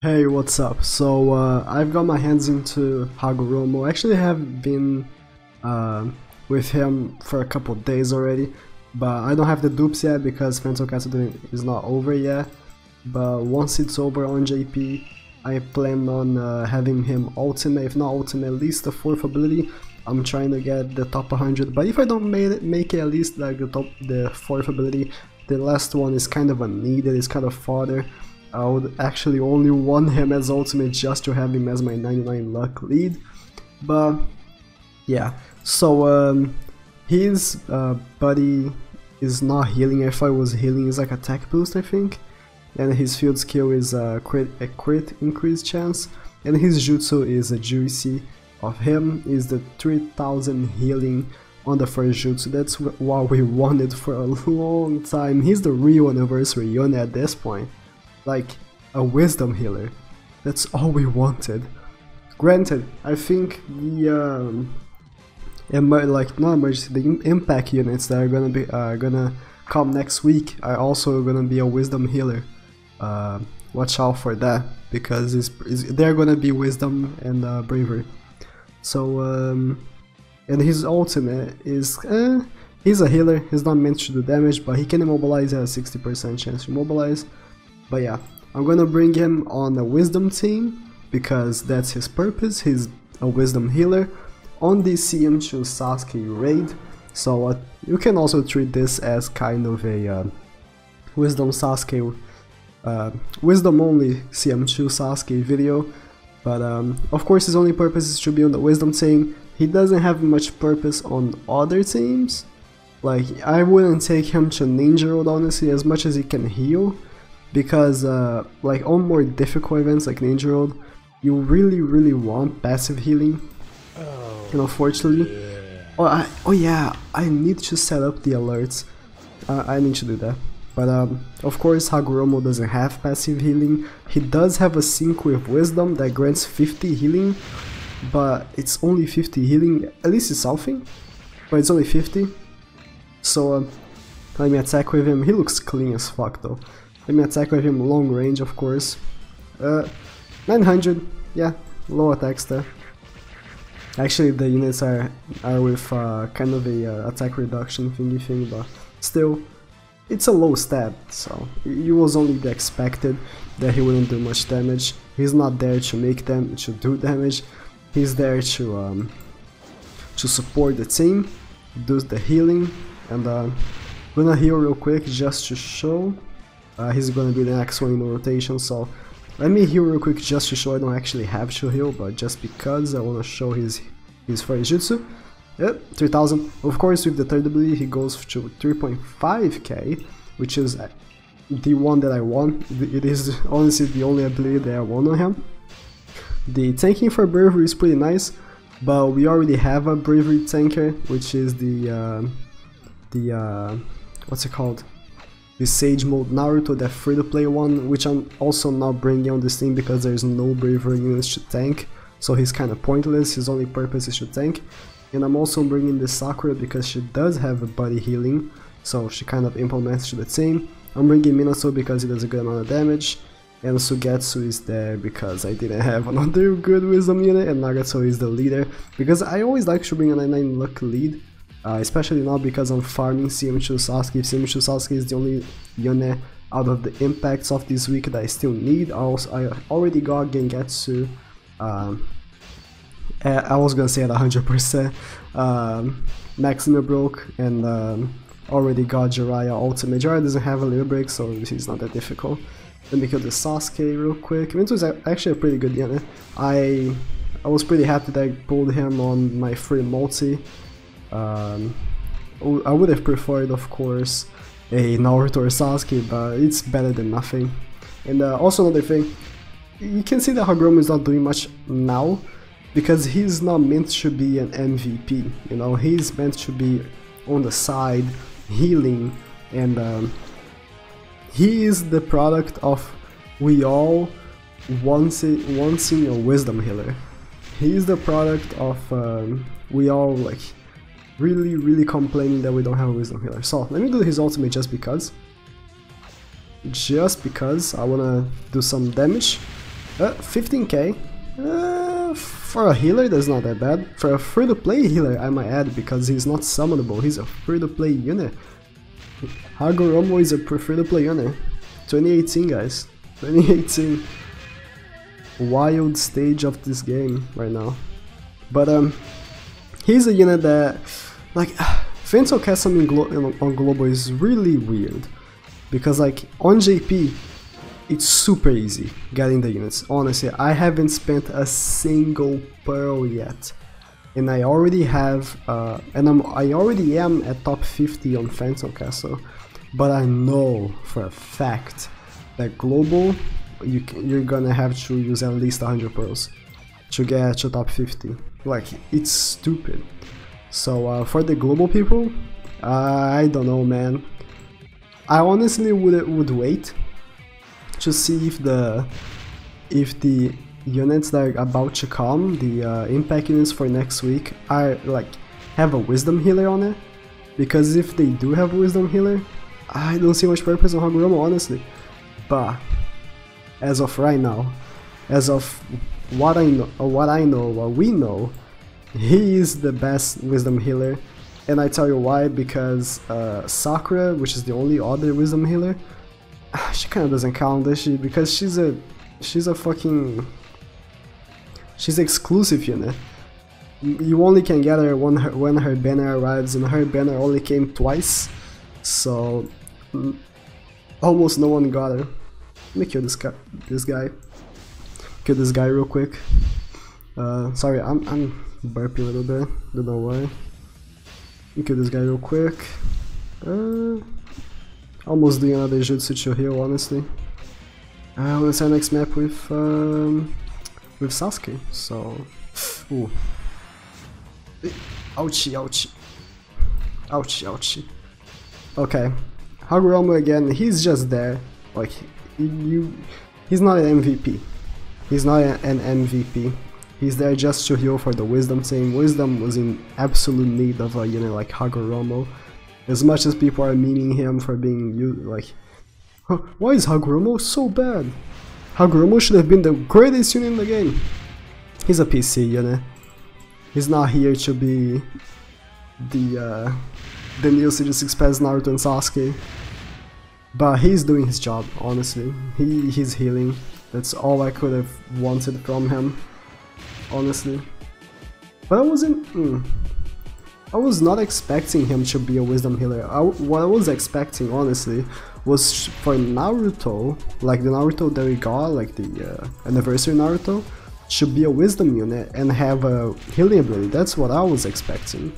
Hey, what's up? So I've got my hands into Hagoromo. I actually have been with him for a couple days already, but I don't have the dupes yet because Phantom Castle is not over yet. But once it's over on JP, I plan on having him ultimate, if not ultimate, at least the 4th ability. I'm trying to get the top 100, but if I don't make it at least like the 4th ability, the last one is kind of unneeded, it's kind of fodder. I would actually only want him as ultimate just to have him as my 99 luck lead. But yeah, so his buddy is not healing. If I was healing, is like attack boost, I think. And his field skill is a crit increase chance. And his jutsu is a juicy. Of him is the 3000 healing on the first jutsu. That's what we wanted for a long time. He's the real anniversary Yone at this point. Like a wisdom healer. That's all we wanted. Granted, I think the the impact units that are gonna come next week are also gonna be a wisdom healer. Watch out for that because they're gonna be wisdom and bravery. So and his ultimate is he's a healer. He's not meant to do damage, but he can immobilize. He has a 60% chance to immobilize. But yeah, I'm gonna bring him on a wisdom team because that's his purpose. He's a wisdom healer on the CM2 Sasuke raid. So you can also treat this as kind of a wisdom Sasuke, wisdom only CM2 Sasuke video. But of course his only purpose is to be on the wisdom team. He doesn't have much purpose on other teams. Like I wouldn't take him to Ninja Road honestly, as much as he can heal. Because like on more difficult events like Ninja Road, you really want passive healing. And unfortunately, yeah. Oh yeah, I need to set up the alerts. I need to do that. But of course Hagoromo doesn't have passive healing. He does have a sync with wisdom that grants 50 healing, but it's only 50 healing. At least it's something, but it's only 50. So let me attack with him. He looks clean as fuck though. Let me attack with him long range, of course. 900, yeah, low attack stat. Actually, the units are with kind of a attack reduction thingy thing, but still, it's a low stat, so it was only expected that he wouldn't do much damage. He's not there to make them to do damage. He's there to support the team, do the healing, and gonna heal real quick just to show. He's gonna be the next one in the rotation, so let me heal real quick just to show I don't actually have to heal, but just because I wanna show his first jutsu. Yep, 3000. Of course, with the third ability, he goes to 3.5k, which is the one that I want. It is honestly the only ability that I want on him. The tanking for bravery is pretty nice, but we already have a bravery tanker, which is the what's it called? The Sage Mode Naruto, that free-to-play one, which I'm also not bringing on this team because there's no bravery units to tank, so he's kind of pointless. His only purpose is to tank. And I'm also bringing the Sakura because she does have a body healing, so she kind of implements to the team. I'm bringing Minato because he does a good amount of damage, and Sugetsu is there because I didn't have another good wisdom unit, and Nagato is the leader because I always like to bring a 99 luck lead. Especially now because I'm farming CM2 Sasuke. CM2 Sasuke is the only Yone out of the impacts of this week that I still need. I already got Gengetsu. I was gonna say at 100%. Maxima broke and already got Jiraiya ultimate. Jiraiya doesn't have a little break, so it's not that difficult. Let me kill the Sasuke real quick. Minato is actually a pretty good Yone. I was pretty happy that I pulled him on my free multi. I would have preferred, of course, a Naruto or Sasuke, but it's better than nothing. And also another thing, you can see that Hagoromo is not doing much now, because he's not meant to be an MVP, you know, he's meant to be on the side, healing, and he is the product of we all wanting a wisdom healer. He is the product of we all like really complaining that we don't have a wisdom healer. So let me do his ultimate just because I wanna do some damage. 15k. For a healer, that's not that bad. For a free-to-play healer, I might add, because he's not summonable. He's a free-to-play unit. Hagoromo is a free-to-play unit. 2018, guys. 2018. Wild stage of this game right now. But he's a unit that, like, Fental Castle on Global is really weird, because like on JP it's super easy getting the units. Honestly, I haven't spent a single pearl yet, and I already have I already am at top 50 on Fental Castle. But I know for a fact that Global, you're gonna have to use at least 100 pearls to get to top 50. Like, it's stupid. So for the Global people, I don't know, man. I honestly would wait to see if the units that are about to come, the impact units for next week, are like have a wisdom healer on it. Because if they do have a wisdom healer, I don't see much purpose on Hagoromo, honestly. But as of right now, as of what we know, he is the best wisdom healer. And I tell you why, because Sakura, which is the only other wisdom healer, she kind of doesn't count, does she? Because she's exclusive unit. You only can get her when her banner arrives, and her banner only came twice, so almost no one got her. Let me kill this guy. Kill this guy real quick. Sorry, I'm burping a little bit. Don't know why. Let me kill this guy real quick. Almost doing another jutsu to heal, honestly. I want to start next map with Sasuke. So, ooh. Ouchie, ouchie. Ouchie, ouchie. Okay. Hagoromo again, he's just there. Like, he's not an MVP. He's not an MVP. He's there just to heal for the Wisdom team. Wisdom was in absolute need of a unit like Hagoromo. As much as people are memeing him for being like, huh, why is Hagoromo so bad? Hagoromo should have been the greatest unit in the game. He's a PC unit. He's not here to be the new Series 6 Pass Naruto and Sasuke. But he's doing his job, honestly. He's healing. That's all I could have wanted from him, honestly. But I was not expecting him to be a wisdom healer. What I was expecting, honestly, was for Naruto, like the Naruto that we got, like the anniversary Naruto, should be a wisdom unit and have a healing ability. That's what I was expecting.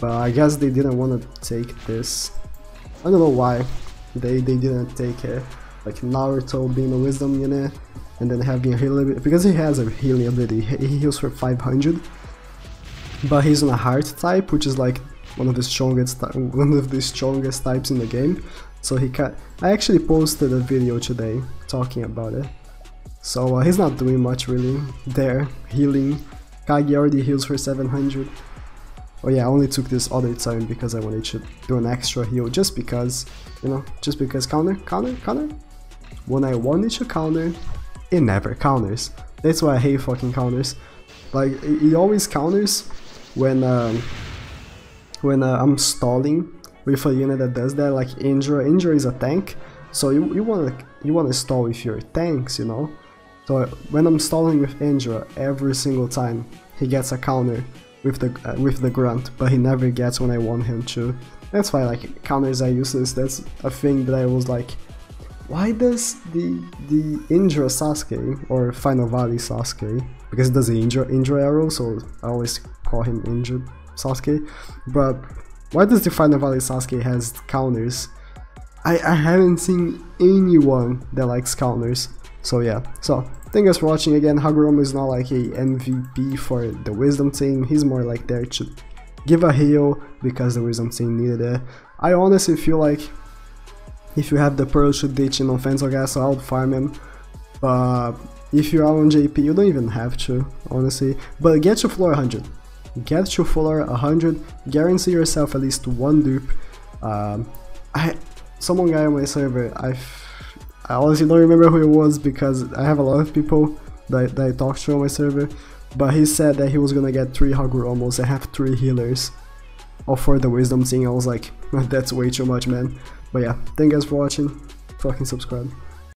But I guess they didn't want to take this. I don't know why they didn't take it. Like Naruto being a wisdom unit and then having a healing ability, because he has a healing ability. He heals for 500. But he's on a heart type, which is like one of the strongest types in the game. So he can. I actually posted a video today talking about it. So he's not doing much really there, healing. Kage already heals for 700. Oh yeah, I only took this other time because I wanted to do an extra heal, just because, you know, just because counter. When I wanted to counter, it never counters. That's why I hate fucking counters. Like, it always counters when I'm stalling with a unit that does that, like Indra. Indra is a tank, so you wanna stall with your tanks, you know. So when I'm stalling with Indra, every single time he gets a counter with the grunt, but he never gets when I want him to. That's why like counters are useless. That's a thing that I was like, why does the Indra Sasuke, or Final Valley Sasuke, because it does the Indra arrow, so I always call him Indra Sasuke, but why does the Final Valley Sasuke has counters? I haven't seen anyone that likes counters. So yeah, so thank you guys for watching again. Hagoromo is not like a MVP for the Wisdom team. He's more like there to give a heal because the Wisdom team needed it. I honestly feel like if you have the Pearl to ditch in on Fental Castle, I would farm him. But if you're on JP, you don't even have to, honestly. But get to floor 100. Get to floor 100. Guarantee yourself at least one dupe. Someone guy on my server, I honestly don't remember who it was because I have a lot of people that I talked to on my server, but he said that he was gonna get 3 Hagoromos and have 3 healers all for the wisdom thing. I was like, that's way too much, man. But yeah, thank you guys for watching, fucking subscribe.